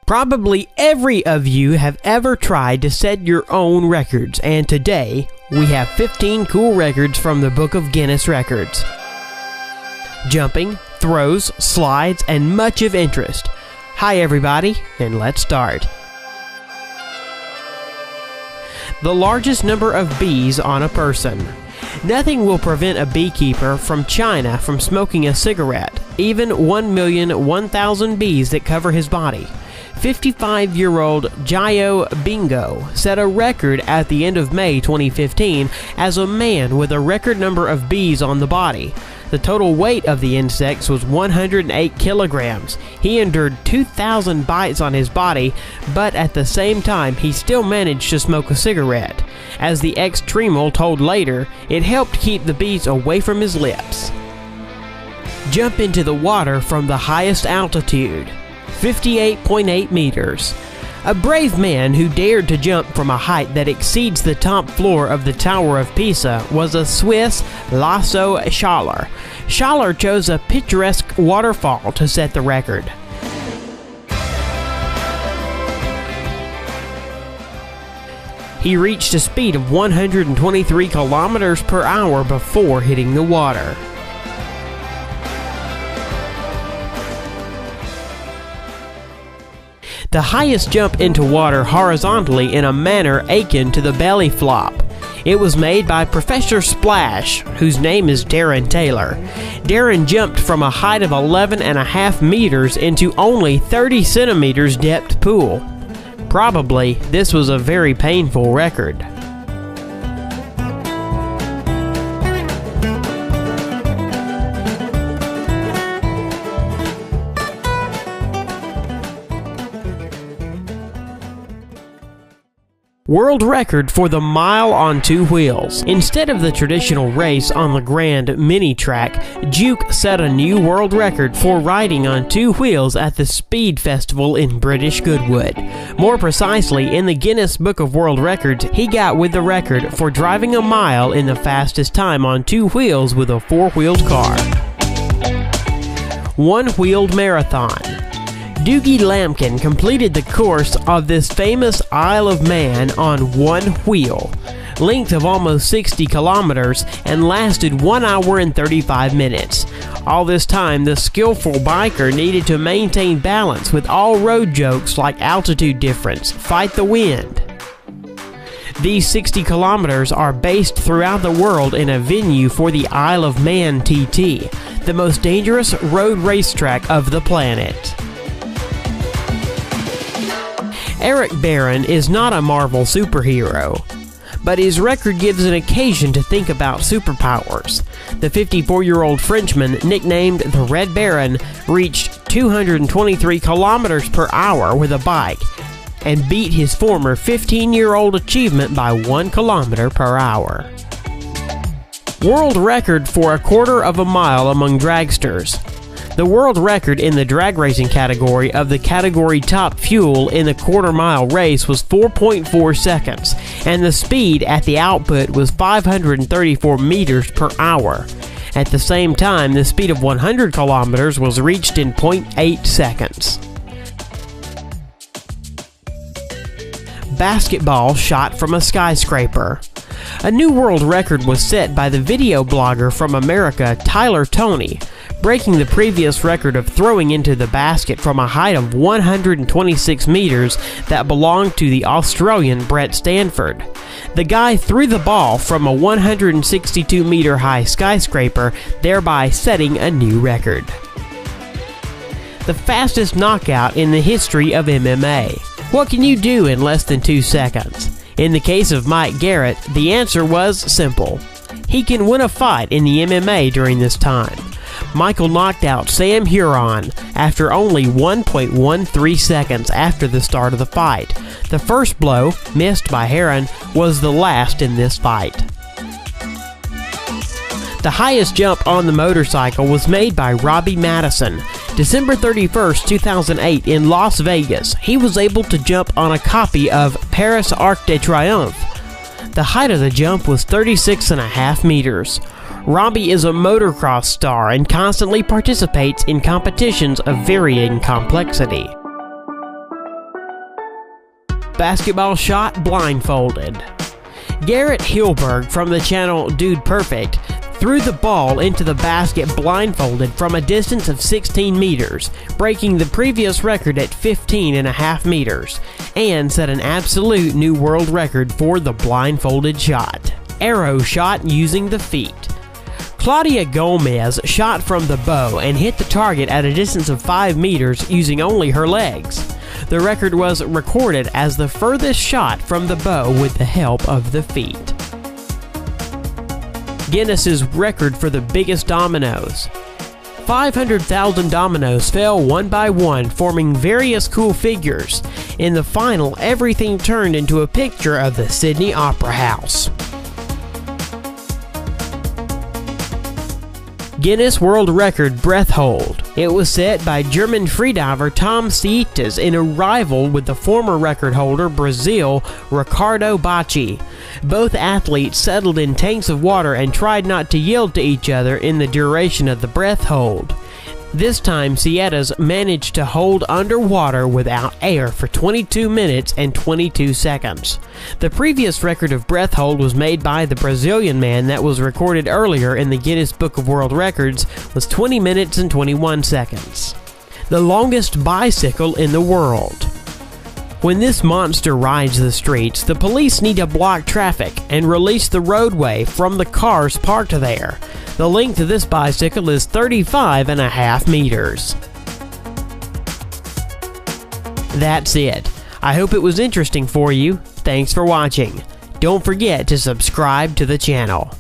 Probably every of you have ever tried to set your own records, and today we have 15 cool records from the Book of Guinness Records. Jumping, throws, slides, and much of interest. Hi everybody, and let's start. The largest number of bees on a person. Nothing will prevent a beekeeper from China from smoking a cigarette, even 1,001,000 bees that cover his body. 55-year-old Jiao Bingo set a record at the end of May 2015 as a man with a record number of bees on the body. The total weight of the insects was 108 kilograms. He endured 2,000 bites on his body, but at the same time he still managed to smoke a cigarette. As the ex-Tremel told later, it helped keep the bees away from his lips. Jump into the water from the highest altitude. 58.8 meters. A brave man who dared to jump from a height that exceeds the top floor of the Tower of Pisa was a Swiss Lasso Schaller. Schaller chose a picturesque waterfall to set the record. He reached a speed of 123 kilometers per hour before hitting the water. The highest jump into water horizontally in a manner akin to the belly flop. It was made by Professor Splash, whose name is Darren Taylor. Darren jumped from a height of 11.5 meters into only 30 centimeters depth pool. Probably, this was a very painful record. World record for the mile on two wheels. Instead of the traditional race on the Grand Mini Track, Juke set a new world record for riding on two wheels at the Speed Festival in British Goodwood. More precisely, in the Guinness Book of World Records, he got with the record for driving a mile in the fastest time on two wheels with a four-wheeled car. One-wheeled marathon. Doogie Lampkin completed the course of this famous Isle of Man on one wheel, length of almost 60 kilometers, and lasted 1 hour and 35 minutes. All this time, the skillful biker needed to maintain balance with all road jokes like altitude difference, fight the wind. These 60 kilometers are based throughout the world in a venue for the Isle of Man TT, the most dangerous road racetrack of the planet. Eric Barron is not a Marvel superhero, but his record gives an occasion to think about superpowers. The 54-year-old Frenchman, nicknamed the Red Baron, reached 223 kilometers per hour with a bike and beat his former 15-year-old achievement by 1 kilometer per hour. World record for a quarter of a mile among dragsters. The world record in the drag racing category of the category top fuel in the quarter-mile race was 4.4 seconds, and the speed at the output was 534 meters per hour. At the same time, the speed of 100 kilometers was reached in 0.8 seconds. Basketball shot from a skyscraper. A new world record was set by the video blogger from America, Tyler Toney, breaking the previous record of throwing into the basket from a height of 126 meters that belonged to the Australian Brett Stanford. The guy threw the ball from a 162-meter high skyscraper, thereby setting a new record. The fastest knockout in the history of MMA. What can you do in less than 2 seconds? In the case of Mike Garrett, the answer was simple. He can win a fight in the MMA during this time. Michael knocked out Sam Huron after only 1.13 seconds after the start of the fight. The first blow, missed by Heron, was the last in this fight. The highest jump on the motorcycle was made by Robbie Madison. December 31st, 2008 in Las Vegas, he was able to jump on a copy of Paris Arc de Triomphe. The height of the jump was 36.5 meters. Robbie is a motocross star and constantly participates in competitions of varying complexity. basketball shot blindfolded. Garrett Hilberg from the channel Dude Perfect threw the ball into the basket blindfolded from a distance of 16 meters, breaking the previous record at 15.5 meters, and set an absolute new world record for the blindfolded shot. Arrow shot using the feet. Claudia Gomez shot from the bow and hit the target at a distance of 5 meters using only her legs. The record was recorded as the furthest shot from the bow with the help of the feet. Guinness's record for the biggest dominoes. 500,000 dominoes fell one by one, forming various cool figures. In the final, everything turned into a picture of the Sydney Opera House. Guinness World Record breath hold. It was set by German freediver Tom Sietes in a rival with the former record holder Brazil Ricardo Bacci. Both athletes settled in tanks of water and tried not to yield to each other in the duration of the breath hold. This time, Sietes managed to hold underwater without air for 22 minutes and 22 seconds. The previous record of breath hold was made by the Brazilian man that was recorded earlier in the Guinness Book of World Records was 20 minutes and 21 seconds. The longest bicycle in the world. When this monster rides the streets, the police need to block traffic and release the roadway from the cars parked there. The length of this bicycle is 35.5 meters. That's it. I hope it was interesting for you. Thanks for watching. Don't forget to subscribe to the channel.